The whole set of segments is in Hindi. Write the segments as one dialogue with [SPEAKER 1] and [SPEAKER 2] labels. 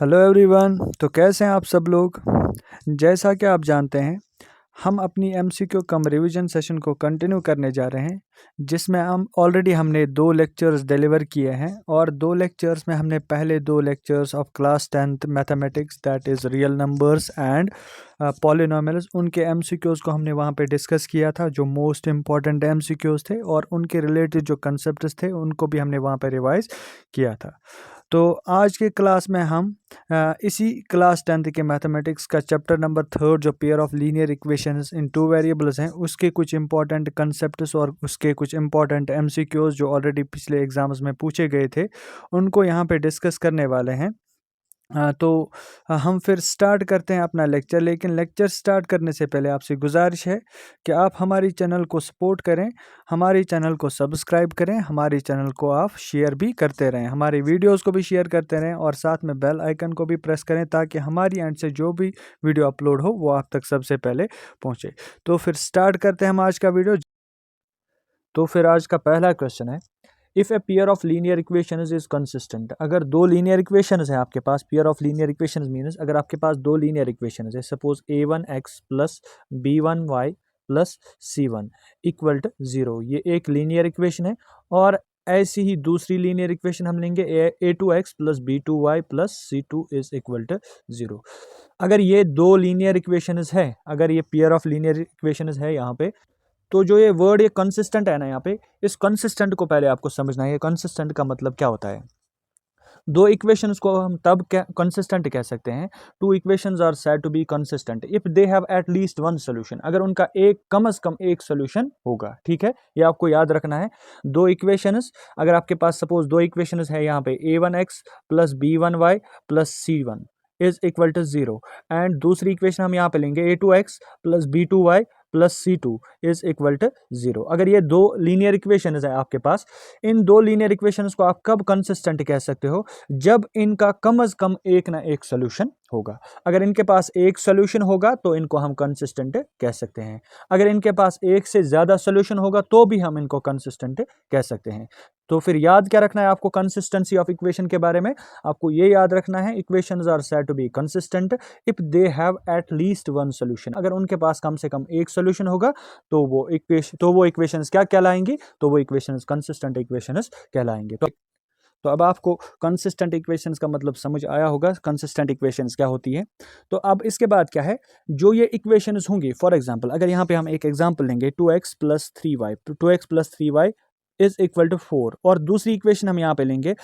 [SPEAKER 1] Hello everyone. तो कैसे हैं आप सब लोग। जैसा कि आप जानते हैं हम अपनी एमसीक्यू कम रिवीजन सेशन को कंटिन्यू करने जा रहे हैं, जिसमें हमने 2 लेक्चर्स डिलीवर किए हैं और 2 लेक्चर्स में हमने पहले 2 lectures of class 10th mathematics that is real numbers and polynomials उनके एमसीक्यूज़ को हमने वहाँ पे डिस्कस किया था, जो मोस्ट इम्पॉर्टेंट एमसीक्यूज़ थे, और उनके रिलेटेड जो कंसेप्ट्स थे उनको भी हमने वहाँ पे रिवाइज किया था। तो आज के क्लास में हम इसी क्लास 10th के मैथमेटिक्स का चैप्टर नंबर 3 जो pair of linear equations in 2 variables हैं उसके कुछ इंपॉर्टेंट कंसेप्ट्स और उसके कुछ इंपॉर्टेंट एमसीक्यूज जो ऑलरेडी पिछले एग्जाम्स में पूछे गए थे उनको यहाँ पे डिस्कस करने वाले हैं। तो हम फिर स्टार्ट करते हैं अपना लेक्चर, लेकिन लेक्चर स्टार्ट करने से पहले आपसे गुजारिश है कि आप हमारी चैनल को सपोर्ट करें, हमारी चैनल को सब्सक्राइब करें, हमारी चैनल को आप शेयर भी करते रहें, हमारी वीडियोस को भी शेयर करते रहें और साथ में बेल आइकन को भी प्रेस करें ताकि हमारी एंड से जो भी वीडियो अपलोड हो वो आप तक सबसे पहले पहुँचे। तो फिर स्टार्ट करते हैं हम आज का वीडियो। तो फिर आज का पहला क्वेश्चन है, if a pair of linear equations is consistent. अगर 2 लीनियर इक्वेशंस है आपके पास, pair of linear equations means अगर आपके पास 2 लीनियर इक्वेशंस है, suppose a1x plus b1y plus c1 equal to 0, ये एक लीनियर इक्वेशन है। और ऐसी ही दूसरी लीनियर इक्वेशन हम लेंगे a2x plus b2y plus c2 is equal to 0। अगर ये 2 लीनियर इक्वेशंस है, अगर ये पेयर ऑफ लीनियर इक्वेशंस है यहाँ पे, तो जो ये वर्ड ये कंसिस्टेंट है ना, यहाँ पे इस कंसिस्टेंट को पहले आपको समझना है। कंसिस्टेंट का मतलब क्या होता है। 2 इक्वेशंस को हम तब कंसिस्टेंट कह सकते हैं, 2 equations are said to be consistent if they have at least 1 solution, अगर उनका एक कम से कम एक सॉल्यूशन होगा। ठीक है, ये आपको याद रखना है। 2 इक्वेशंस, अगर आपके पास सपोज 2 इक्वेशंस है यहाँ पे a1x plus b1y plus c1 is equal to 0, and दूसरी इक्वेशन हम यहाँ पे लेंगे a2x plus b2y plus c2 is equal to 0। अगर ये 2 लीनियर इक्वेशंस है आपके पास, इन 2 लीनियर इक्वेशंस को आप कब कंसिस्टेंट कह सकते हो, जब इनका कम से कम एक ना एक सोल्यूशन होगा। अगर इनके पास एक सोल्यूशन होगा तो इनको हम कंसिस्टेंट कह सकते हैं, अगर इनके पास एक से ज्यादा सोल्यूशन होगा तो भी हम इनको कंसिस्टेंट कह सकते हैं। तो फिर याद क्या रखना है आपको कंसिस्टेंसी ऑफ इक्वेशन के बारे में, आपको ये याद रखना है equations are said to be consistent if they have at least 1 solution. अगर उनके पास कम से कम एक सॉल्यूशन होगा तो वो इक्वेशंस क्या कहलाएंगी, तो वो इक्वेशंस कंसिस्टेंट इक्वेशंस कहलाएंगे। तो अब आपको कंसिस्टेंट इक्वेशंस का मतलब समझ आया होगा, कंसिस्टेंट इक्वेशंस क्या होती है। तो अब इसके बाद क्या है, जो ये इक्वेशंस होंगी, फॉर एग्जांपल अगर यहाँ पे हम एक एग्जांपल लेंगे 2x plus 3y, 2x plus 3y is equal to 4, और दूसरी इक्वेशन हम यहाँ पे लेंगे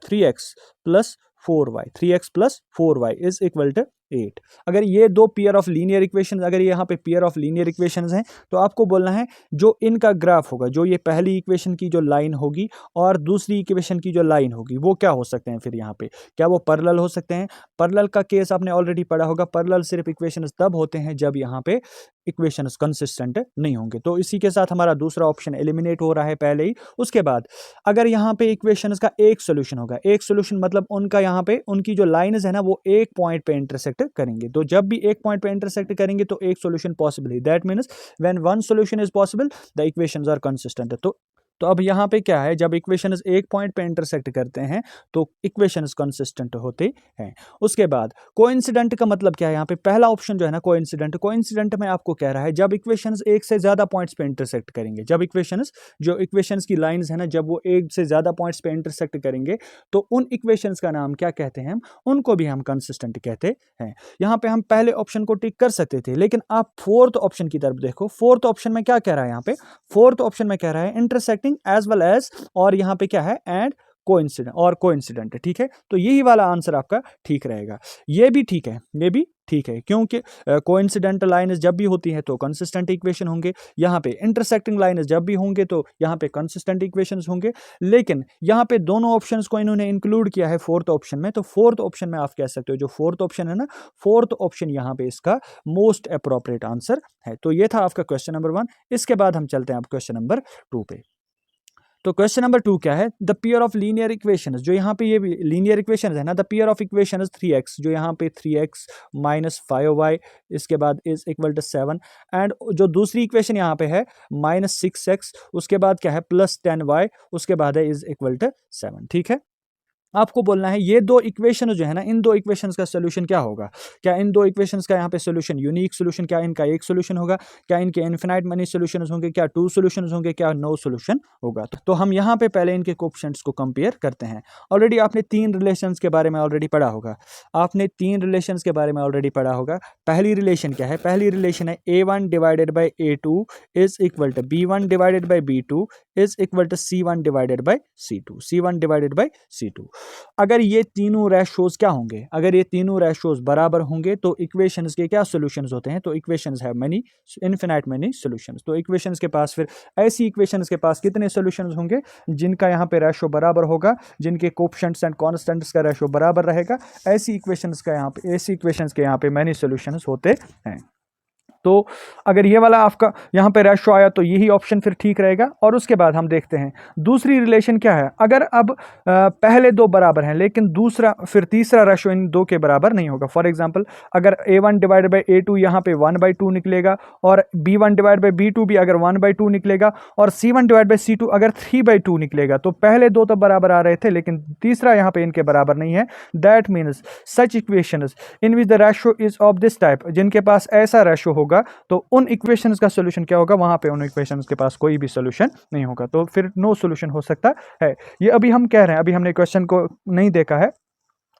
[SPEAKER 1] 3x plus 4y, 3x plus 4y is equal to 8। अगर ये 2 पेयर ऑफ लीनियर इक्वेशंस, अगर ये यहाँ पे पेयर ऑफ लीनियर इक्वेशंस हैं, तो आपको बोलना है जो इनका ग्राफ होगा, जो ये पहली इक्वेशन की जो लाइन होगी और दूसरी इक्वेशन की जो लाइन होगी, वो क्या हो सकते हैं फिर यहाँ पे, क्या वो पैरेलल हो सकते हैं। पैरेलल का केस आपने ऑलरेडी पढ़ा होगा, पैरेलल सिर्फ इक्वेशंस तब होते हैं जब यहाँ पे इक्वेशंस कंसिस्टेंट नहीं होंगे। तो इसी के साथ हमारा दूसरा ऑप्शन एलिमिनेट हो रहा है पहले ही। उसके बाद अगर यहाँ पे इक्वेशंस का एक सोल्यूशन होगा, एक सोल्यूशन मतलब उनका यहाँ पे उनकी जो लाइन्स है ना वो एक पॉइंट पे इंटरसेक्ट करेंगे, तो जब भी एक पॉइंट पे इंटरसेक्ट करेंगे तो एक सोल्यूशन पॉसिबल है, that means when one solution is possible the equations are consistent. तो अब यहाँ पे क्या है, जब इक्वेशंस एक पॉइंट पे इंटरसेक्ट करते हैं तो इक्वेशंस कंसिस्टेंट होते हैं। उसके बाद कोइंसिडेंट का मतलब क्या है, यहाँ पे पहला ऑप्शन जो है ना कोइंसिडेंट में आपको कह रहा है जब इक्वेशंस एक से ज्यादा पॉइंट्स पे इंटरसेक्ट करेंगे, जब इक्वेशंस की लाइंस है ना, जब वो एक से ज्यादा पॉइंट्स पे इंटरसेक्ट करेंगे तो उन इक्वेशंस का नाम क्या कहते हैं, उनको भी हम कंसिस्टेंट कहते हैं। यहाँ पे हम पहले ऑप्शन को टिक कर सकते थे, लेकिन आप फोर्थ ऑप्शन की तरफ देखो, फोर्थ ऑप्शन में क्या कह रहा है, यहाँ पे फोर्थ ऑप्शन में कह रहा है इंटरसेक्टिंग एज वेल एज, और यहाँ पे क्या है एंड कोइंसिडेंट। ठीक है, तो यही वाला आंसर आपका ठीक रहेगा। ये भी ठीक है, ये भी ठीक है, क्योंकि कोइंसिडेंट लाइन्स जब भी होती है तो कंसिस्टेंट इक्वेशन होंगे, यहाँ पे इंटरसेक्टिंग लाइन्स जब भी होंगे तो यहाँ पे कंसिस्टेंट इक्वेशंस होंगे। लेकिन यहाँ पे दोनों ऑप्शंस को इन्होंने इंक्लूड किया है फोर्थ ऑप्शन में, तो फोर्थ ऑप्शन में आप कह सकते हो जो फोर्थ ऑप्शन है ना, फोर्थ ऑप्शन यहाँ पे इसका मोस्ट अप्रोप्रिएट आंसर है। तो ये था आपका क्वेश्चन नंबर 1। इसके बाद हम चलते हैं आप क्वेश्चन नंबर 2 पे। तो क्वेश्चन नंबर 2 क्या है, the pair of linear equations, जो यहाँ पे ये लीनियर इक्वेशंस है ना, the pair of equations 3x, जो यहाँ पे 3x माइनस 5y इसके बाद इज इक्वल टू 7, एंड जो दूसरी इक्वेशन यहाँ पे है माइनस 6x, उसके बाद क्या है प्लस 10y, उसके बाद है इज इक्वल टू 7। ठीक है, आपको बोलना है ये दो इक्वेशन जो है ना, इन दो इक्वेशंस का सोल्यूशन क्या होगा। क्या इन दो इक्वेशंस का यहाँ पे सोल्यूशन यूनिक सोल्यूशन, क्या इनका एक सोल्यूशन होगा, क्या इनके इनफिनाइट मनी सोल्यूशंस होंगे, क्या टू सोल्यूशंस होंगे, क्या नो सोल्यूशन होगा। तो हम यहाँ पे पहले इनके कोएफिशिएंट्स को कंपेयर करते हैं। ऑलरेडी आपने तीन रिलेशंस के बारे में ऑलरेडी पढ़ा होगा, आपने तीन रिलेशंस के बारे में ऑलरेडी पढ़ा होगा। पहली रिलेशन क्या है, पहली रिलेशन है A1 divided by A2 is equal to B1 divided by B2 is equal to C1 divided by C2, C1 divided by C2। अगर ये तीनों रेशोज क्या होंगे, अगर ये तीनों रेशोज बराबर होंगे तो इक्वेशंस के क्या सॉल्यूशंस होते हैं, तो equations have many infinite many solutions. तो इक्वेशंस के पास फिर ऐसी इक्वेशंस के पास कितने सॉल्यूशंस होंगे जिनका यहाँ पे रेशो बराबर होगा, जिनके कोएफिशिएंट्स एंड कांस्टेंट्स का रेशो बराबर रहेगा, ऐसी इक्वेशंस का यहाँ पे, ऐसी इक्वेशंस के यहाँ पे मेनी सॉल्यूशंस होते हैं। तो अगर ये वाला आपका यहाँ पे रेशो आया तो यही ऑप्शन फिर ठीक रहेगा। और उसके बाद हम देखते हैं दूसरी रिलेशन क्या है। अगर अब पहले दो बराबर हैं लेकिन दूसरा फिर तीसरा रेशो इन दो के बराबर नहीं होगा। फॉर एग्जांपल अगर A1 डिवाइड बाई A2 यहाँ पे 1/2 निकलेगा और B1 डिवाइड बाई B2 भी अगर 1/2 निकलेगा और C1 डिवाइड बाई C2 अगर 3/2 निकलेगा, तो पहले दो तो बराबर आ रहे थे लेकिन तीसरा यहाँ पे इनके बराबर नहीं है। That means such equations in which the ratio is of this type, जिनके पास ऐसा रेशो होगा तो उन इक्वेशंस का सॉल्यूशन क्या होगा, वहां पे उन इक्वेशंस के पास कोई भी सॉल्यूशन नहीं होगा, तो फिर नो सॉल्यूशन हो सकता है। ये अभी हम कह रहे हैं, अभी हमने क्वेश्चन को नहीं देखा है।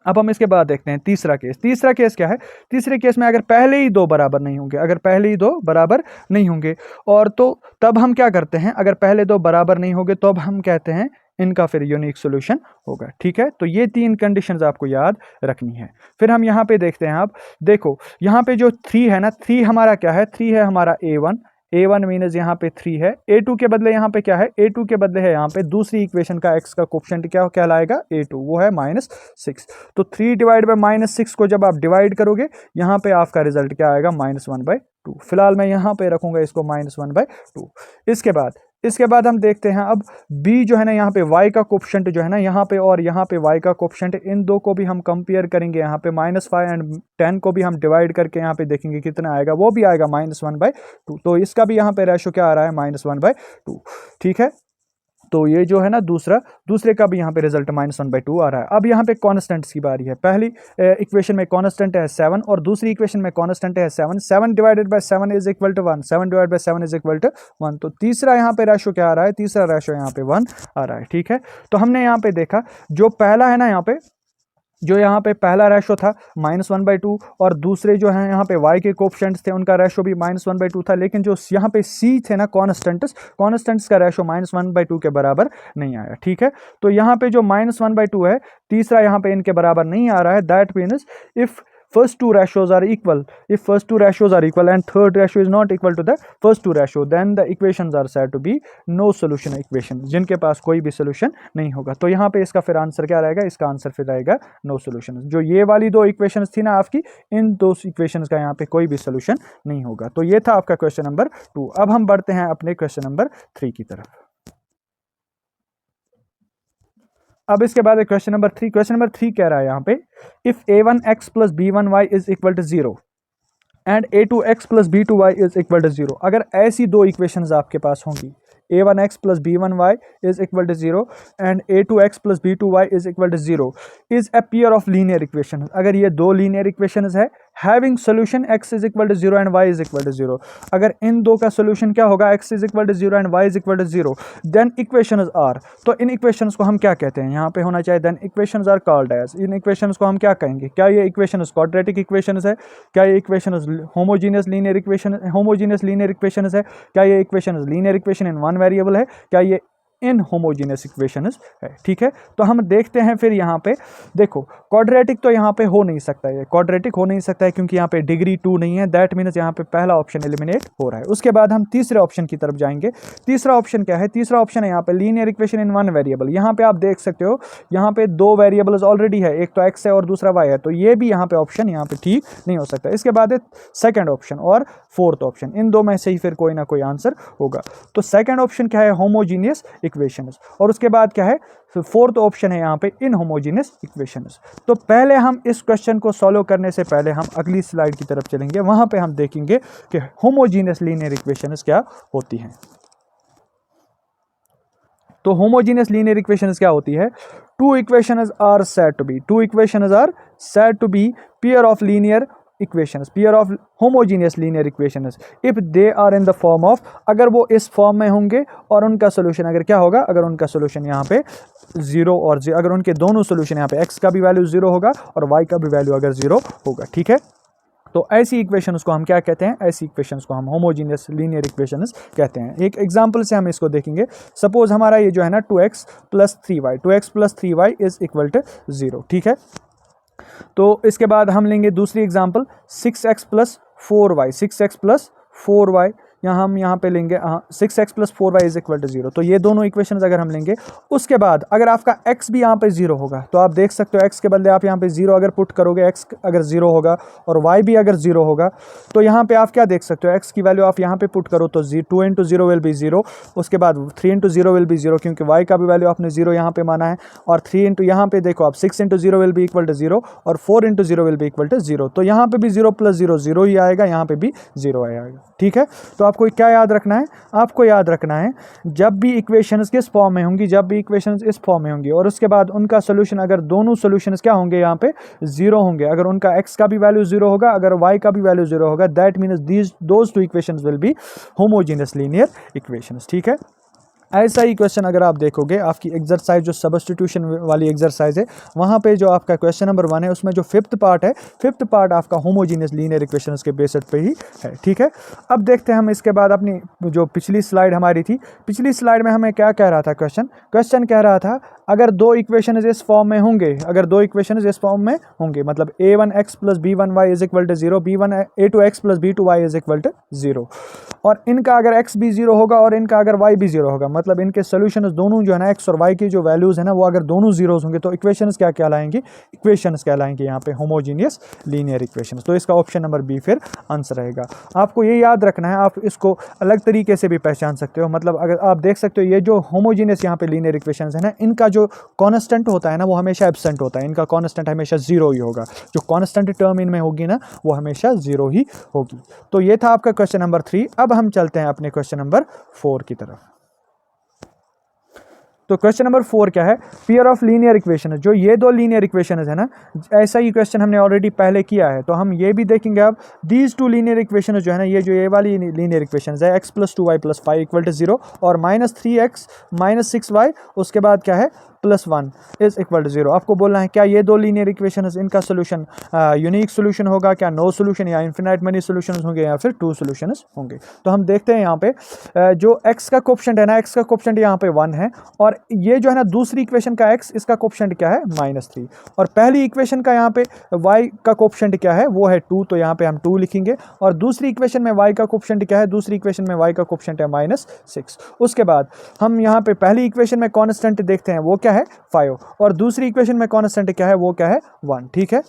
[SPEAKER 1] अब हम इसके बाद देखते हैं तीसरा केस। तीसरा केस क्या है, तीसरे केस में अगर पहले ही दो बराबर नहीं होंगे, अगर पहले ही दो बराबर नहीं होंगे और तो तब हम क्या करते हैं, अगर पहले दो बराबर नहीं होंगे तो अब हम कहते हैं इनका फिर यूनिक सॉल्यूशन होगा। ठीक है, तो ये तीन कंडीशंस आपको याद रखनी है। फिर हम यहाँ पे देखते हैं, आप देखो यहाँ पे जो 3 है ना, 3 हमारा क्या है, 3 है हमारा A1 मीनस यहाँ पे 3 है। A2 के बदले यहाँ पे क्या है, A2 के बदले है यहाँ पे दूसरी इक्वेशन का x का कोएफिशिएंट क्या कहलाएगा, A2, वो है -6। तो 3 डिवाइड बाई -6 को जब आप डिवाइड करोगे यहाँ पे आपका रिजल्ट क्या आएगा, -1/2। फिलहाल मैं यहाँ पे रखूंगा इसको -1/2। इसके बाद हम देखते हैं अब b जो है ना, यहाँ पे y का कोएफिशिएंट जो है ना यहाँ पे और यहाँ पे y का कोएफिशिएंट, इन दो को भी हम कंपेयर करेंगे। यहाँ पे -5 एंड 10 को भी हम डिवाइड करके यहाँ पे देखेंगे कितना आएगा, वो भी आएगा -1/2। तो इसका भी यहाँ पे रेशो क्या आ रहा है, -1/2। ठीक है, तो ये जो है ना दूसरे का भी यहाँ पे रिजल्ट -1/2 आ रहा है। अब यहाँ पे कॉन्स्टेंट्स की बारी है। पहली इक्वेशन में कॉन्स्टेंट है 7 और दूसरी इक्वेशन में कॉन्स्टेंट है 7। 7 divided by 7 is equal to 1, 7 divide by 7 is equal to 1। तो तीसरा यहाँ पे रेशो क्या आ रहा है, तीसरा रेशो यहाँ पे 1 आ रहा है। ठीक है, तो हमने यहाँ पे देखा जो पहला है ना, यहाँ पे पहला रेशो था -1/2 और दूसरे जो हैं यहाँ पे y के कोएफिशिएंट्स थे उनका रेशो भी -1/2 था, लेकिन जो यहाँ पे c थे ना कॉन्स्टेंट्स का रेशो -1/2 के बराबर नहीं आया। ठीक है, तो यहाँ पे जो -1/2 है, तीसरा यहाँ पे इनके बराबर नहीं आ रहा है। That means if first two ratios are equal, if first two ratios are equal and third ratio is not equal to the first two ratio, then the equations are said to be no solution equation, जिनके पास कोई भी सोल्यूशन नहीं होगा। तो यहाँ पे इसका फिर आंसर क्या रहेगा, इसका आंसर फिर रहेगा नो सोल्यूशन। जो ये वाली दो इक्वेशंस थी ना आपकी, इन दो इक्वेशंस का यहाँ पे कोई भी सोल्यूशन नहीं होगा। तो ये था आपका क्वेश्चन नंबर 2। अब हम बढ़ते हैं अपने क्वेश्चन नंबर 3 की तरफ। अब इसके बाद क्वेश्चन नंबर 3। क्वेश्चन नंबर 3 कह रहा है यहाँ पे, if a1x plus b1y is equal to 0 and a2x plus b2y is equal to 0। अगर ऐसी दो इक्वेशंस आपके पास होंगी, a1x plus b1y is equal to 0 and a2x plus b2y is equal to 0, is a pair of linear equation. अगर ये दो लीनियर इक्वेशंस है having solution x is equal to 0 and y is equal to 0, अगर इन दो का सोल्यूशन क्या होगा, x is equal to 0 and y is equal to 0, then equations are. तो इन इक्वेशंस को हम क्या कहते हैं, यहाँ पे होना चाहिए then equations are called as. इन इक्वेशंस को हम क्या कहेंगे, क्या ये इक्वेशंस क्वाड्रेटिक इक्वेशंस है, क्या ये इक्वेशंस होमोजेनियस लीनियर इक्वेशंस है, क्या ये equations linear equation in one variable है, क्या ये इन होमोजेनियस इक्वेशंस है। ठीक है, तो हम देखते हैं फिर यहाँ पे देखो, क्वाड्रेटिक तो यहाँ पे हो नहीं सकता, ये क्वाड्रेटिक हो नहीं सकता है क्योंकि यहाँ पे डिग्री 2 नहीं है। दैट मीन्स यहाँ पे पहला ऑप्शन एलिमिनेट हो रहा है। उसके बाद हम तीसरे ऑप्शन की तरफ जाएंगे। तीसरा ऑप्शन क्या है, तीसरा ऑप्शन है यहाँ पे linear equation in one variable. यहाँ पे आप देख सकते हो यहाँ पे दो वेरिएबल्स ऑलरेडी है, एक तो एक्स है और दूसरा वाई है, तो ये भी यहाँ पे ऑप्शन यहाँ पे ठीक नहीं हो सकता। इसके बाद है सेकेंड ऑप्शन और फोर्थ ऑप्शन, इन दो में से ही फिर कोई ना कोई आंसर होगा। तो सेकेंड ऑप्शन क्या है, होमोजीनियस इक्वेशंस, और उसके बाद क्या है, फोर्थ ऑप्शन है यहाँ पे इनहोमोजेनियस इक्वेशंस। तो पहले हम इस क्वेश्चन को सॉल्व करने से पहले हम अगली स्लाइड की तरफ चलेंगे, वहां पे हम देखेंगे कि होमोजेनियस लीनियर इक्वेशंस क्या होती हैं। तो होमोजीनियस लीनियर इक्वेशंस क्या होती है? Two equations are said to be pair of linear equations, pair of homogeneous linear equations if they are in the form of, अगर वो इस फॉर्म में होंगे और उनका सोल्यूशन अगर क्या होगा, अगर उनका सोल्यूशन यहाँ पे 0 और 0, अगर उनके दोनों सोल्यूशन यहाँ पे x का भी वैल्यू 0 होगा और y का भी वैल्यू अगर 0 होगा, ठीक है। तो ऐसी इक्वेशंस को हम क्या कहते हैं? ऐसी इक्वेशंस को हम होमोजीनियस लीनियर इक्वेशंस कहते हैं। एक एग्जांपल से हम इसको देखेंगे। सपोज हमारा ये जो है ना 2x + 3y is equal to 0, ठीक है। तो इसके बाद हम लेंगे दूसरी एग्जांपल 6x + 4y, यहाँ पे लेंगे 6x + 4y is equal to 0। तो ये दोनों इक्वेशंस अगर हम लेंगे, उसके बाद अगर आपका x भी यहाँ पे 0 होगा तो आप देख सकते हो x के बदले आप यहाँ पे 0 अगर पुट करोगे, x अगर 0 होगा और y भी अगर 0 होगा, तो यहाँ पे आप क्या देख सकते हो, x की वैल्यू आप यहाँ पे पुट करो तो 2 × 0 विल बी 0, उसके बाद 3 × 0 विल बी 0 क्योंकि y का भी वैल्यू आपने 0 यहाँ पे माना है, और 3 × यहाँ पे देखो आप 6 × 0 विल बी इक्वल टू 0 और 4 × 0 विल बी इक्वल टू 0। तो यहाँ पे भी 0 + 0 0 ही आएगा, यहाँ पे भी 0 आएगा, ठीक है। तो आपको क्या याद रखना है? आपको याद रखना है जब भी इक्वेशंस किस फॉर्म में होंगी, जब भी इक्वेशंस इस फॉर्म में होंगी और उसके बाद उनका सोल्यूशन, अगर दोनों सोल्यूशंस क्या होंगे, यहाँ पे 0 होंगे, अगर उनका x का भी वैल्यू 0 होगा, अगर y का भी वैल्यू 0 होगा, that means those two equations will be homogeneous linear equations, ठीक है। ऐसा ही क्वेश्चन अगर आप देखोगे, आपकी एक्सरसाइज जो सब्स्टिट्यूशन वाली एक्सरसाइज है, वहाँ पे जो आपका क्वेश्चन नंबर 1 है, उसमें जो फिफ्थ पार्ट आपका होमोजीनियस लीनियर इक्वेशंस के बेसिस पे ही है, ठीक है। अब देखते हैं हम इसके बाद अपनी जो पिछली स्लाइड हमारी थी, पिछली स्लाइड में हमें क्या कह रहा था क्वेश्चन कह रहा था अगर दो इक्वेशन इस फॉर्म में होंगे, मतलब a1x + b1y is equal to 0, a2x + b2y is equal to 0, और इनका अगर x भी 0 होगा और इनका अगर y भी 0 होगा, मतलब इनके सोल्यूशन दोनों जो है ना x और y की जो वैल्यूज है ना, वो अगर दोनों जीरोस होंगे तो इक्वेशंस क्या कहलाएंगी? इक्वेशंस कहलाएंगे यहाँ पे होमोजीनियस लीनियर इक्वेशंस। तो इसका ऑप्शन नंबर बी फिर आंसर रहेगा। आपको ये याद रखना है, आप इसको अलग तरीके से भी पहचान सकते हो, मतलब अगर आप देख सकते हो ये जो होमोजीनियस यहाँ पे लीनियर इक्वेशंस है ना, इनका जो कांस्टेंट होता है ना वो हमेशा एब्सेंट होता है, इनका कांस्टेंट हमेशा 0 ही होगा, जो कांस्टेंट टर्म इनमें होगी ना वो हमेशा 0 ही होगी। तो ये था आपका क्वेश्चन नंबर 3। अब हम चलते हैं अपने क्वेश्चन नंबर 4 की तरफ। तो क्वेश्चन नंबर 4 क्या है? पेयर ऑफ लीनियर इक्वेशन, जो ये दो लीनियर इक्वेशन है ना, ऐसा ही क्वेश्चन हमने ऑलरेडी पहले किया है, तो हम ये भी देखेंगे। अब दीज टू लीनियर इक्वेशन जो है ना, ये वाली लीनियर इक्वेशन है x + 2y + 5 इक्वल टू 0 और -3x - 6y, उसके बाद क्या है +1 इज इक्वल टू 0। आपको बोलना है क्या ये दो लीनियर इक्वेशन इनका सोल्यूशन यूनिक सोल्यूशन होगा, क्या नो सोल्यूशन या इन्फिनाइट मेनी सोल्यूशन होंगे या फिर 2 सोल्यूशन होंगे। तो हम देखते हैं यहाँ पे जो x का कोएफिशिएंट है ना, x का कोएफिशिएंट यहाँ पे 1 है, और ये जो है ना दूसरी इक्वेशन का x, इसका कोएफिशिएंट क्या है -3, और पहली इक्वेशन का यहाँ पे y का कोएफिशिएंट क्या है, वो है 2, तो यहाँ पे हम 2 लिखेंगे, और दूसरी इक्वेशन में y का कोएफिशिएंट क्या है, दूसरी इक्वेशन में y का कोएफिशिएंट है -6। उसके बाद हम यहाँ पे पहली इक्वेशन में कांस्टेंट देखते हैं, वो क्या है 5, और दूसरी इक्वेशन में कांस्टेंट क्या है, वो क्या है 1, ठीक है।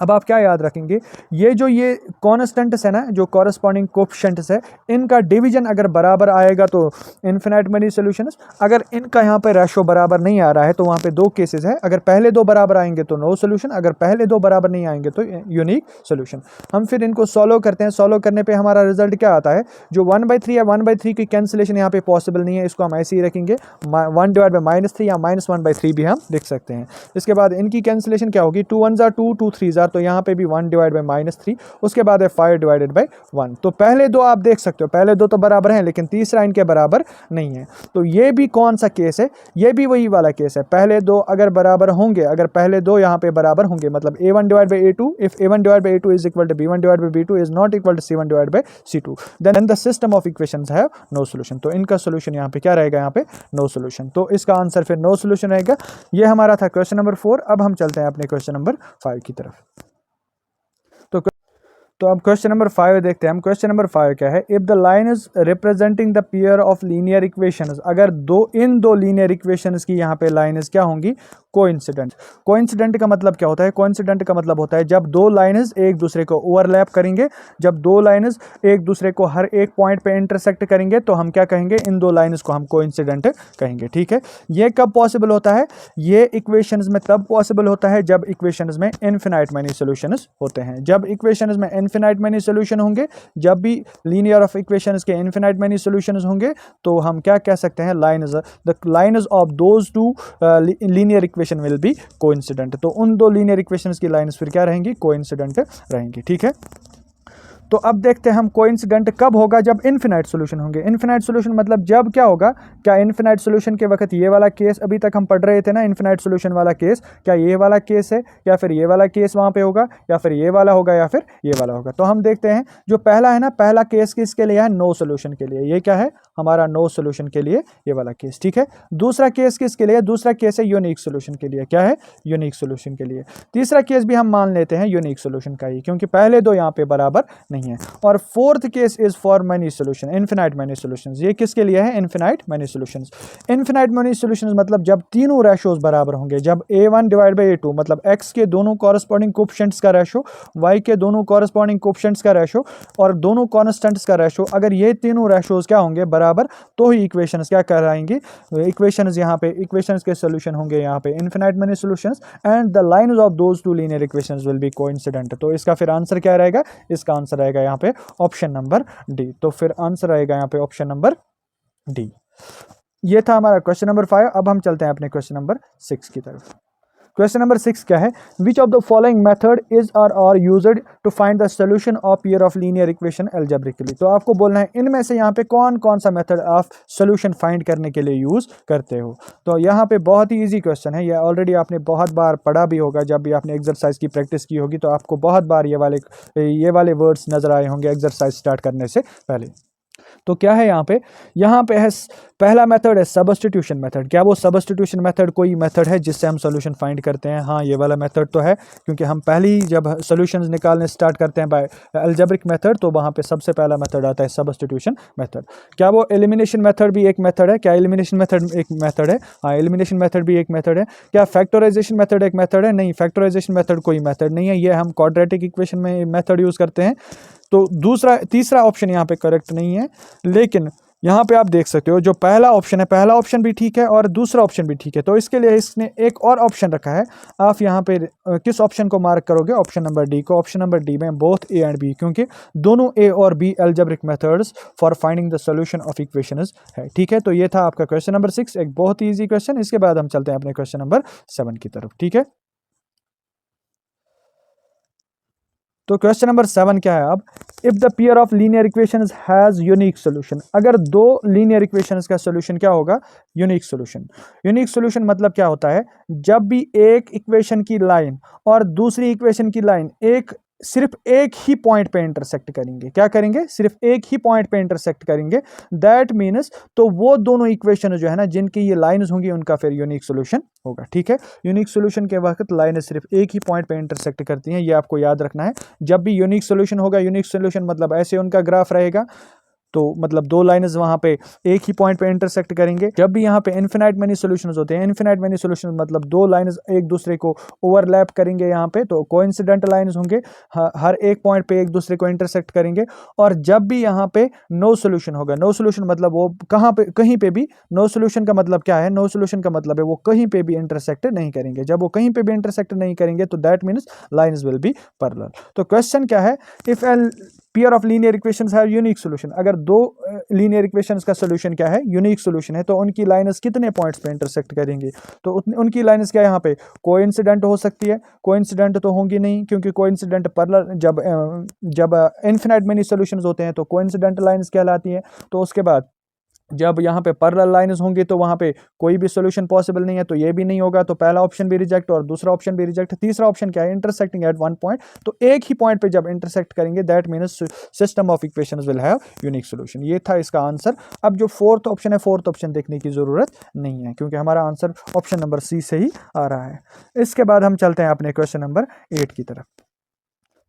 [SPEAKER 1] अब आप क्या याद रखेंगे, ये कॉन्स्टेंट्स है ना, जो कॉरस्पॉन्डिंग कोएफिशिएंट्स है, इनका डिवीजन अगर बराबर आएगा तो इन्फिनाइट मेनी सॉल्यूशंस, अगर इनका यहाँ पे रेशो बराबर नहीं आ रहा है तो वहाँ पे दो केसेस है, अगर पहले दो बराबर आएंगे तो नो सॉल्यूशन, अगर पहले दो बराबर नहीं आएंगे तो यूनिक सॉल्यूशन। हम फिर इनको सॉल्व करते हैं, सॉल्व करने पे हमारा रिजल्ट क्या आता है, जो 1/3 है, 1/3 की कैंसिलेशन यहाँ पे पॉसिबल नहीं है, इसको हम ऐसे ही रखेंगे, 1/-3 या -1/3 भी हम लिख सकते हैं। इसके बाद इनकी कैंसिलेशन क्या होगी, 2 1 2 2 3 तो यहाँ पे भी 1/-3, उसके बाद है 5/1। तो पहले दो आप देख सकते हो, पहले दो तो बराबर हैं लेकिन तीसरा इनके बराबर नहीं है। तो ये भी कौन सा केस है, ये भी वही वाला केस है, पहले दो अगर बराबर होंगे, अगर पहले दो यहाँ पे बराबर होंगे, मतलब a1/a2, if a1/a2 is equal to b1/b2 is not equal to c1/c2, then the system of equations have no solution. तो इनका सॉल्यूशन यहाँ पे क्या रहेगा, यहाँ पे नो सॉल्यूशन। तो इसका आंसर फिर नो सॉल्यूशन रहेगा। ये हमारा था क्वेश्चन नंबर 4। अब हम चलते हैं अपने क्वेश्चन नंबर 5 की तरफ। तो अब क्वेश्चन नंबर 5 देखते हैं हम। क्वेश्चन नंबर 5 क्या है, if the line is representing the pair of linear equations, अगर इन दो लीनियर इक्वेशंस की यहाँ पे लाइन्स क्या होंगी, कोइंसिडेंट। कोइंसिडेंट का मतलब क्या होता है? कोइंसिडेंट का मतलब होता है जब दो लाइन्स एक दूसरे को ओवरलैप करेंगे, जब दो लाइन्स एक दूसरे को हर एक पॉइंट पे इंटरसेक्ट करेंगे तो हम क्या कहेंगे? इन दो लाइन्स को हम कोइंसिडेंट कहेंगे। ठीक है, ये कब पॉसिबल होता है? ये इक्वेशंस में तब पॉसिबल होता है जब इक्वेशंस में इनफिनाइट मैनी सॉल्यूशंस होते हैं। जब इक्वेशंस में इनफिनाइट मैनी सॉल्यूशन होंगे, जब भी लीनियर ऑफ इक्वेशंस के इनफिनाइट मैनी सॉल्यूशंस होंगे तो हम क्या कह सकते हैं? The lines of those two linear equation will be coincident. तो उन दो लीनियर इक्वेशंस की लाइन्स फिर क्या रहेंगी? कोइंसिडेंट रहेंगी। ठीक है, तो अब देखते हैं हम कोइंसिडेंट कब होगा? जब इनफिनाइट सॉल्यूशन होंगे। इनफिनाइट सॉल्यूशन मतलब जब क्या होगा? क्या इनफिनाइट सॉल्यूशन के वक्त ये वाला केस अभी तक हम पढ़ रहे थे ना, इनफिनाइट सॉल्यूशन वाला केस, क्या ये वाला केस है या फिर ये वाला केस वहां पे होगा या फिर ये वाला होगा या फिर ये वाला होगा? तो हम देखते हैं जो पहला है ना, पहला केस किसके लिए है? नो सॉल्यूशन के लिए। ये क्या है? हमारा नो सॉल्यूशन के लिए ये वाला केस। ठीक है, दूसरा केस किसके लिए? दूसरा केस है यूनिक सॉल्यूशन के लिए। क्या है? यूनिक सॉल्यूशन के लिए। तीसरा केस भी हम मान लेते हैं यूनिक सॉल्यूशन का ही, क्योंकि पहले दो यहाँ पे बराबर नहीं है। और fourth case is for many solution, infinite many solutions. ये किसके लिए है? Infinite many solutions. Infinite many solutions मतलब जब तीनों रेशोज बराबर होंगे, जब a1 डिवाइड बाई a2 मतलब x के दोनों कॉरस्पॉन्डिंग कोएफिशिएंट्स का रेशो, y के दोनों कॉरस्पॉन्डिंग कोएफिशिएंट्स का रेशो और दोनों कांस्टेंट्स का रेशो, अगर ये तीनों रेशोज क्या होंगे? बराबर, तो ही इक्वेशंस क्या कहलाएंगी? इक्वेशंस यहाँ पे इक्वेशंस के सॉल्यूशन होंगे यहाँ पे infinite many solutions and the lines of those two linear equations will be coincident. तो इसका फिर आंसर क्या रहेगा? इसका आंसर रहेगा यहाँ पे ऑप्शन नंबर डी। तो फिर आंसर आएगा यहाँ पे ऑप्शन नंबर डी। ये था हमारा क्वेश्चन नंबर 5। अब हम चलते हैं अपने क्वेश्चन नंबर 6 की तरफ। क्वेश्चन नंबर 6 क्या है? Which of the following method is are used to find the solution of pair of linear equation algebraically. तो आपको बोलना है इनमें से यहाँ पे कौन कौन सा मेथड आप सॉल्यूशन फाइंड करने के लिए यूज करते हो। तो यहाँ पे बहुत ही इजी क्वेश्चन है, ये ऑलरेडी आपने बहुत बार पढ़ा भी होगा, जब भी आपने एक्सरसाइज की प्रैक्टिस की होगी तो आपको बहुत बार ये वाले वर्ड्स नजर आए होंगे एक्सरसाइज स्टार्ट करने से पहले। तो क्या है यहाँ पे है पहला मेथड है सब्स्टिट्यूशन मेथड। क्या वो सब्स्टिट्यूशन मेथड कोई मेथड है जिससे हम सॉल्यूशन फाइंड करते हैं? हाँ, ये वाला मेथड तो है, क्योंकि हम पहले ही जब सॉल्यूशंस निकालने स्टार्ट करते हैं बाय अलजेब्रिक मेथड तो वहाँ पे सबसे पहला मेथड आता है सब्स्टिट्यूशन मेथड। क्या वो एलिमिनेशन मेथड भी एक मेथड है? क्या एलिमिनेशन मेथड एक मेथड है? हाँ, एलिमिनेशन मेथड भी एक मेथड है। क्या फैक्टराइजेशन मेथड एक मेथड है? नहीं, फैक्टराइजेशन मेथड कोई मेथड नहीं है, ये हम क्वाड्रेटिक इक्वेशन में मेथड यूज करते हैं। तो तीसरा ऑप्शन यहाँ पे करेक्ट नहीं है, लेकिन यहाँ पे आप देख सकते हो जो पहला ऑप्शन है, पहला ऑप्शन भी ठीक है और दूसरा ऑप्शन भी ठीक है। तो इसके लिए इसने एक और ऑप्शन रखा है। आप यहाँ पे किस ऑप्शन को मार्क करोगे? ऑप्शन नंबर डी को। ऑप्शन नंबर डी में बोथ ए एंड बी, क्योंकि दोनों ए और B algebraic methods for finding the solution of equations है। ठीक है, तो ये था आपका क्वेश्चन नंबर 6, एक बहुत ही ईजी क्वेश्चन। इसके बाद हम चलते हैं अपने क्वेश्चन नंबर 7 की तरफ। ठीक है, तो क्वेश्चन नंबर 7 क्या है अब? If the pair of linear equations has unique solution. अगर दो लीनियर इक्वेशंस का सॉल्यूशन क्या होगा? Unique solution. यूनिक सॉल्यूशन मतलब क्या होता है? जब भी एक इक्वेशन की लाइन और दूसरी इक्वेशन की लाइन सिर्फ एक ही पॉइंट पे इंटरसेक्ट करेंगे। क्या करेंगे? सिर्फ एक ही पॉइंट पे इंटरसेक्ट करेंगे। दैट मीन्स तो वो दोनों इक्वेशन जो है ना जिनकी ये लाइन्स होंगी उनका फिर यूनिक सॉल्यूशन होगा। ठीक है, यूनिक सॉल्यूशन के वक्त लाइनें सिर्फ एक ही पॉइंट पे इंटरसेक्ट करती हैं, ये आपको याद रखना है। जब भी यूनिक सॉल्यूशन होगा, यूनिक सॉल्यूशन मतलब ऐसे उनका ग्राफ रहेगा, तो मतलब दो लाइन्स वहां पे एक ही पॉइंट पे इंटरसेक्ट करेंगे। जब भी यहाँ पे इनफिनाइट मैनी सॉल्यूशंस होते हैं, इनफिनाइट मैनी सॉल्यूशंस मतलब दो लाइन्स एक दूसरे को ओवरलैप करेंगे यहाँ पे, तो कोइंसिडेंट लाइन्स होंगे, हर एक पॉइंट पे एक दूसरे को इंटरसेक्ट करेंगे। और जब भी यहाँ पे नो सॉल्यूशन होगा, नो सॉल्यूशन मतलब वो कहीं पे भी, नो सॉल्यूशन का मतलब क्या है? नो सॉल्यूशन का मतलब है वो कहीं पे भी इंटरसेक्ट नहीं करेंगे। जब वो कहीं पे भी इंटरसेक्ट नहीं करेंगे तो that means lines will be parallel. तो क्वेश्चन क्या है? If L pair of linear equations have unique solution. अगर दो लीनियर इक्वेशंस का सॉल्यूशन क्या है? यूनिक सॉल्यूशन है, तो उनकी लाइन्स कितने पॉइंट्स पे इंटरसेक्ट करेंगी? तो उनकी लाइन्स क्या यहाँ पे कोइंसिडेंट हो सकती है? कोइंसिडेंट तो होंगी नहीं, क्योंकि कोइंसिडेंट पैरेलल जब इनफिनाइट मेनी सॉल्यूशंस होते हैं तो कोइंसिडेंट लाइन्स कहलाती हैं। तो उसके बाद जब यहाँ पे पैरेलल लाइन्स होंगी तो वहाँ पे कोई भी सॉल्यूशन पॉसिबल नहीं है, तो ये भी नहीं होगा। तो पहला ऑप्शन भी रिजेक्ट और दूसरा ऑप्शन भी रिजेक्ट। तीसरा ऑप्शन क्या है? इंटरसेक्टिंग एट वन पॉइंट, तो एक ही पॉइंट पे जब इंटरसेक्ट करेंगे that means system of equations will have unique solution. ये था इसका आंसर। अब जो फोर्थ ऑप्शन है, फोर्थ ऑप्शन देखने की जरूरत नहीं है, क्योंकि हमारा आंसर ऑप्शन नंबर सी से ही आ रहा है। इसके बाद हम चलते हैं अपने क्वेश्चन नंबर 8 की तरफ।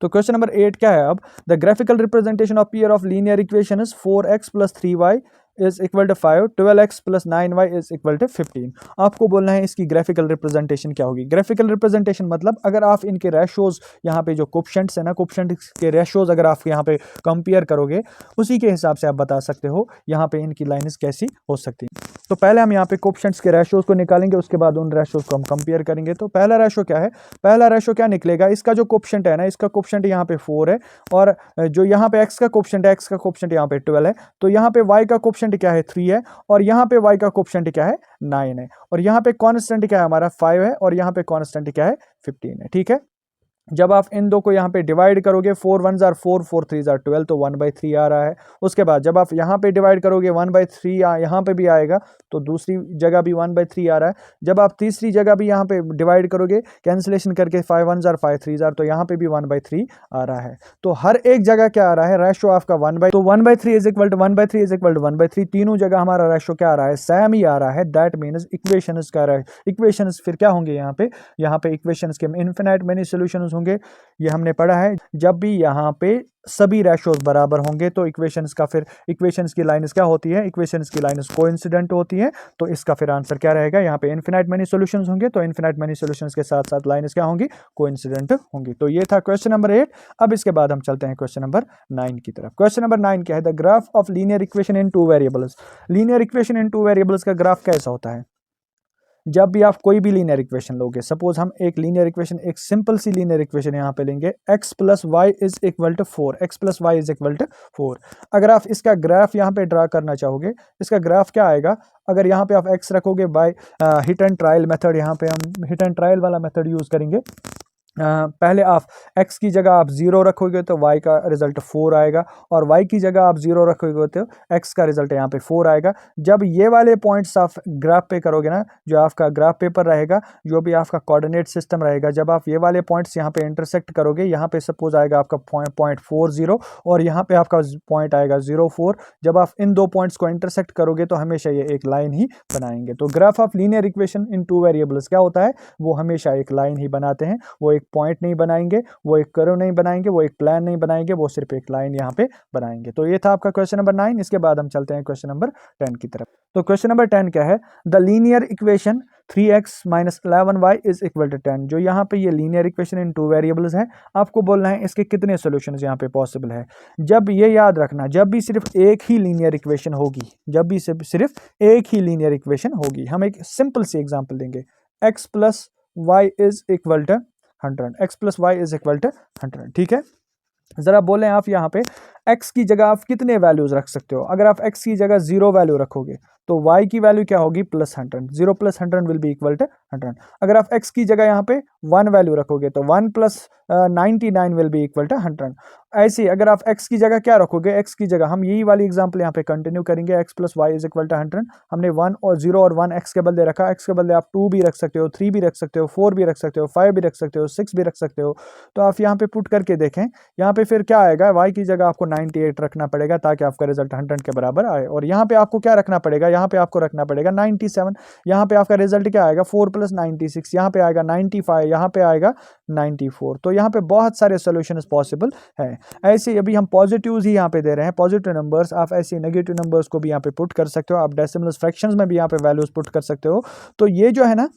[SPEAKER 1] तो क्वेश्चन नंबर 8 क्या है अब? The graphical representation of pair of linear equation is 4x + 3y is equal to 5, 12x plus 9y is equal to 15। आपको बोलना है इसकी ग्राफिकल रिप्रेजेंटेशन क्या होगी। ग्राफिकल रिप्रेजेंटेशन मतलब अगर आप इनके रेशोज यहाँ पे जो कोफिशिएंट्स है ना, कोफिशिएंट्स के रेशोज अगर आप यहाँ पे कंपेयर करोगे उसी के हिसाब से आप बता सकते हो यहाँ पे इनकी लाइन्स कैसी हो सकती है। तो पहले हम यहाँ पे कोफिशिएंट्स के रेशोज को निकालेंगे, उसके बाद उन रेशोज को हम कंपेयर करेंगे। तो पहला रेशो क्या है, पहला रेशो क्या निकलेगा, इसका जो कोफिशिएंट है ना, इसका कोफिशिएंट यहाँ पे 4 है और जो यहाँ पे x का कोफिशिएंट है, x का कोफिशिएंट यहाँ पे 12 है। तो यहाँ पे y का कोफिशिएंट क्या है 3 है और यहाँ पे y का कोफिशिएंट क्या है 9 है और यहाँ पे कांस्टेंट क्या है हमारा 5 है और यहाँ पे कांस्टेंट क्या है 15 है। ठीक है, जब आप इन दो को यहाँ पे डिवाइड करोगे 4 1 जार 4 4 3 जार 12 तो 1/3 आ रहा है। उसके बाद जब आप यहाँ पे डिवाइड करोगे 1/3 यहाँ पे भी आएगा तो दूसरी जगह भी 1/3 आ रहा है। जब आप तीसरी जगह भी यहाँ पे डिवाइड करोगे कैंसिलेशन करके 5 1 जार 5 3 जार तो यहाँ पे भी 1/3 आ रहा है। तो हर एक जगह क्या आ रहा है, रेशो आपका 1/3, तो 1/3 is equal to 1/3 is equal to 1/3, तीनों जगह हमारा रेशो क्या आ रहा है, सेम ही आ रहा है। दैट मीन्स इक्वेशंस का इक्वेशंस फिर क्या होंगे यहाँ पे इक्वेशंस के इनफिनाइट मेनी सॉल्यूशंस होंगे। ये हमने पढ़ा है, जब भी यहाँ पे सभी रेशोज बराबर होंगे तो इक्वेशंस का फिर इक्वेशंस की लाइन्स क्या होती है, इक्वेशंस की लाइन्स कोइंसिडेंट होती है। तो इसका फिर आंसर क्या रहेगा, यहाँ पे इनफिनाइट मेनी सॉल्यूशंस होंगे तो इनफिनाइट मेनी सॉल्यूशंस के साथ साथ लाइन्स क्या होंगी, कोइंसिडेंट होंगी। तो ये था क्वेश्चन नंबर 8। अब इसके बाद हम चलते हैं क्वेश्चन नंबर 9 की तरफ। क्वेश्चन नंबर 9 क्या है, the graph of linear equation in 2 variables. Linear equation in 2 variables का ग्राफ कैसा होता है, जब भी आप कोई भी लीनियर इक्वेशन लोगे, सपोज हम एक लीनियर इक्वेशन, एक सिंपल सी लीनियर इक्वेशन यहाँ पे लेंगे, x plus y is equal to 4, x plus y is equal to 4। अगर आप इसका ग्राफ यहाँ पे ड्रा करना चाहोगे, इसका ग्राफ क्या आएगा, अगर यहाँ पे आप x रखोगे by hit and trial method, यहाँ पे हम हिट एंड ट्रायल वाला मेथड यूज करेंगे। पहले आप x की जगह आप 0 रखोगे तो y का रिजल्ट 4 आएगा और y की जगह आप 0 रखोगे तो x का रिजल्ट यहाँ पे 4 आएगा। जब ये वाले पॉइंट्स आप ग्राफ पे करोगे ना, जो आपका ग्राफ पेपर रहेगा, जो भी आपका कोऑर्डिनेट सिस्टम रहेगा, जब आप ये वाले पॉइंट्स यहाँ पे इंटरसेक्ट करोगे, यहाँ पे सपोज आएगा आपका पॉइंट 40 और यहाँ पे आपका पॉइंट आएगा 0 4। जब आप इन दो पॉइंट्स को इंटरसेक्ट करोगे तो हमेशा ये एक लाइन ही बनाएंगे। तो graph of linear equation in 2 variables क्या होता है, वो हमेशा एक लाइन ही बनाते हैं, वो एक पॉइंट नहीं बनाएंगे, वो एक कर्व नहीं बनाएंगे, वो एक प्लान नहीं बनाएंगे, वो सिर्फ एक लाइन यहाँ पे बनाएंगे। तो ये था आपका क्वेश्चन नंबर 9। इसके बाद हम चलते हैं क्वेश्चन नंबर 10 की तरफ। तो क्वेश्चन नंबर 10 क्या है, the linear equation 3x minus 11y is equal to 10। जो यहाँ पे ये लीनियर इक्वेशन इन 2 वेरिएबल्स है, आपको बोलना है इसके कितने सॉल्यूशंस यहाँ पे पॉसिबल है। जब ये याद रखना, जब भी सिर्फ एक ही लीनियर इक्वेशन होगी, जब भी सिर्फ एक ही लीनियर इक्वेशन होगी, हम एक सिंपल सी एग्जांपल देंगे, x plus y is equal to 100, x plus y is equal to 100। ठीक है, जरा बोलें आप यहाँ पे x की जगह आप कितने वैल्यूज रख सकते हो। अगर आप x की जगह 0 वैल्यू रखोगे तो y की वैल्यू क्या होगी, plus 100, 0 plus 100 will be equal to 100। अगर आप x की जगह यहाँ पे 1 वैल्यू रखोगे तो 1 plus 99 will be equal to 100। ऐसे ही अगर आप x की जगह क्या रखोगे, x की जगह हम यही वाली एग्जांपल यहाँ पे कंटिन्यू करेंगे, x plus y is equal to 100। हमने 1 और 0 और 1 x के बदले रखा, x के बदले आप 2 भी रख सकते हो, 3 भी रख सकते हो, 4 भी रख सकते हो, 5 भी रख सकते हो, 6 भी रख सकते हो। तो आप यहाँ पे पुट करके देखें, यहाँ पे फिर क्या आएगा, y की जगह आपको 98 रखना पड़ेगा ताकि आपका रिजल्ट 100 के बराबर आए। और यहाँ पे आपको क्या रखना पड़ेगा, यहाँ पे आपको रखना पड़ेगा 97। यहाँ पे आपका रिजल्ट क्या आएगा, 4 प्लस 96, यहाँ पे आएगा 95, यहाँ पे आएगा 94। तो यहाँ पे बहुत सारे सॉल्यूशंस पॉसिबल है। ऐसे अभी हम पॉजिटिव्स ही यहाँ पे दे रहे हैं, पॉजिटिव नंबर्स, आप ऐसे नेगेटिव नंबर्स को भी यहाँ पे पुट कर सकते हो, आप डेसिमल्स फ्रैक्शंस में भी यहाँ पे वैल्यूज पुट कर सकते हो। तो ये जो है ना,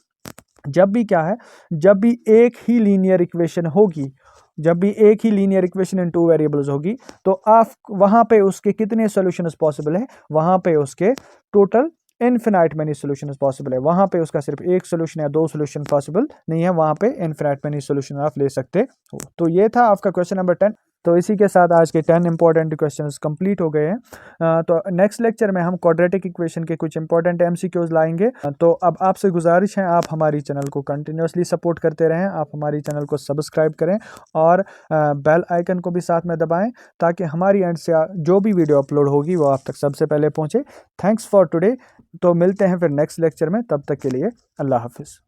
[SPEAKER 1] जब भी क्या है, जब भी एक ही लीनियर इक्वेशन होगी, जब भी एक ही लीनियर इक्वेशन इन 2 वेरिएबल्स होगी, तो आप वहां पे उसके कितने सॉल्यूशंस पॉसिबल है, वहां पे उसके total infinite many solutions possible है। वहां पे उसका सिर्फ एक सॉल्यूशन या 2 सॉल्यूशन पॉसिबल नहीं है, वहां पे इनफिनाइट मेनी सॉल्यूशन आप ले सकते हो। तो ये था आपका क्वेश्चन नंबर 10। तो इसी के साथ आज के 10 इंपॉर्टेंट क्वेश्चंस कंप्लीट हो गए हैं। तो नेक्स्ट लेक्चर में हम क्वाड्रेटिक इक्वेशन के कुछ इंपॉर्टेंट एमसीक्यूज लाएंगे। तो अब आपसे गुजारिश है, आप हमारी चैनल को कंटिन्यूसली सपोर्ट करते रहें, आप हमारी चैनल को सब्सक्राइब करें और बेल आइकन को भी साथ में दबाएं ताकि हमारी एंड से जो भी वीडियो अपलोड होगी वो आप तक सबसे पहले पहुँचे। Thanks for today. तो मिलते हैं फिर नेक्स्ट लेक्चर में, तब तक के लिए अल्लाह हाफिज़।